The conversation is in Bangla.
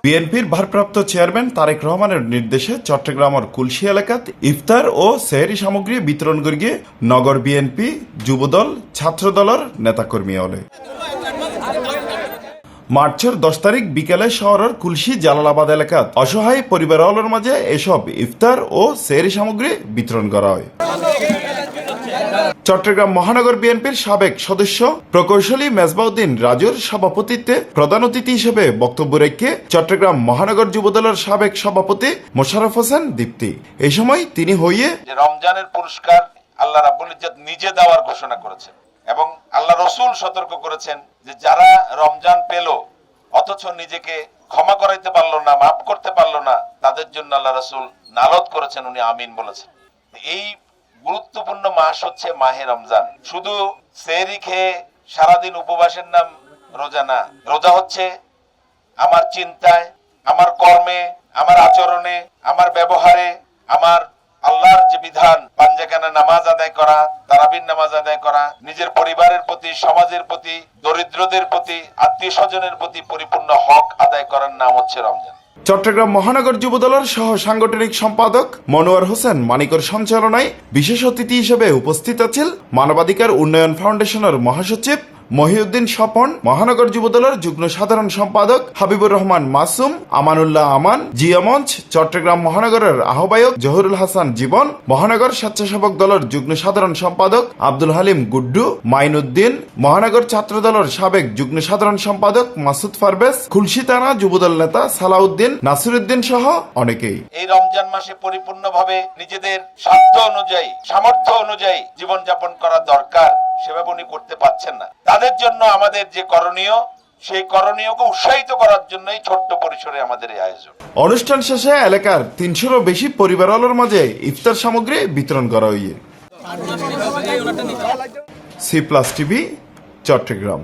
বিএনপির ভারপ্রাপ্ত চেয়ারম্যান তারেক রহমানের নির্দেশে চট্টগ্রামের কুলশি এলাকাত ইফতার ও সেহরি সামগ্রী বিতরণ করিয়ে নগর বিএনপি যুবদল ছাত্রদলের নেতাকর্মী হলে মার্চের 10 তারিখ বিকেলে শহরের কুলশি জালালাবাদ এলাকাত অসহায় পরিবারের মাঝে এসব ইফতার ও সেহরি সামগ্রী বিতরণ করা হয়। চট্টগ্রাম মহানগর বিএনপির সাবেক সদস্য প্রকৌশলী মেজবাউদ্দিন রাজুর সভাপতিত্বে প্রধান অতিথি হিসেবে বক্তব্য রেখে চট্টগ্রাম মহানগর যুবদলের সাবেক সভাপতি মোশাররফ হোসেন দীপ্তি এই সময় তিনি হইয়ে রমজানের পুরস্কার আল্লাহ রাব্বুল ইজ্জত নিজে দেওয়ার ঘোষণা করেছেন এবং আল্লাহ রসুল সতর্ক করেছেন যে যারা রমজান পেল অথচ নিজেকে ক্ষমা করাইতে পারলো না, মাফ করতে পারলো না, তাদের জন্য আল্লাহ রসুল নালত করেছেন, উনি আমিন বলেছেন। এই গুরুত্বপূর্ণ মাস হচ্ছে মাহে রমজান। শুধু সেহরি খেয়ে সারাদিন উপবাসের নাম রোজা না, রোজা হচ্ছে আমার চিন্তায়, আমার কর্মে, আমার আচরণে, আমার ব্যবহারে, আমার আল্লাহর যে বিধান পাঞ্জাকানা নামাজ আদায় করা, তারাবির নামাজ আদায় করা, নিজের পরিবারের প্রতি, সমাজের প্রতি, দরিদ্রদের প্রতি, আত্মীয় স্বজনের প্রতি পরিপূর্ণ হক আদায় করার নাম হচ্ছে রমজান। চট্টগ্রাম মহানগর যুবদলের সহ সাংগঠনিক সম্পাদক মনোয়ার হোসেন মানিকর সঞ্চালনায় বিশেষ অতিথি হিসেবে উপস্থিত আছেন মানবাধিকার উন্নয়ন ফাউন্ডেশনের মহাসচিব মহিউদ্দিন স্বপন, মহানগর যুবদলের যুগ্ম সাধারণ সম্পাদক হাবিবুর রহমান মাসুম, আমানুল্লাহ আমান, জিয়ামঞ্চ, চট্টগ্রাম মহানগরের আহ্বায়ক জহুরুল হাসান জীবন, মহানগর স্বেচ্ছাসেবক দলের যুগ্ম সাধারণ সম্পাদক আব্দুল হালিম গুড্ডু, মাইনুদ্দিন, মহানগর ছাত্র দলের সাবেক যুগ্ম সাধারণ সম্পাদক মাসুদ পারভেজ, খুলশি থানা যুবদল নেতা সালাউদ্দিন, নাসিরউদ্দিন সহ অনেকেই এই রমজান মাসে পরিপূর্ণভাবে নিজেদের সাধ্য অনুযায়ী, সামর্থ্য অনুযায়ী জীবনযাপন করা দরকার, সেভাবে উনি করতে পারছেন না। তাদের জন্য আমাদের যে করণীয়, সেই করণীয়কে উৎসাহিত করার জন্যই ছোট্ট পরিসরে আমাদের এই আয়োজন। অনুষ্ঠান শেষে এলাকার 300-ও বেশি পরিবারের মাঝে ইফতার সামগ্রী বিতরণ করা হইয়ে। C+ TV, Chittagong.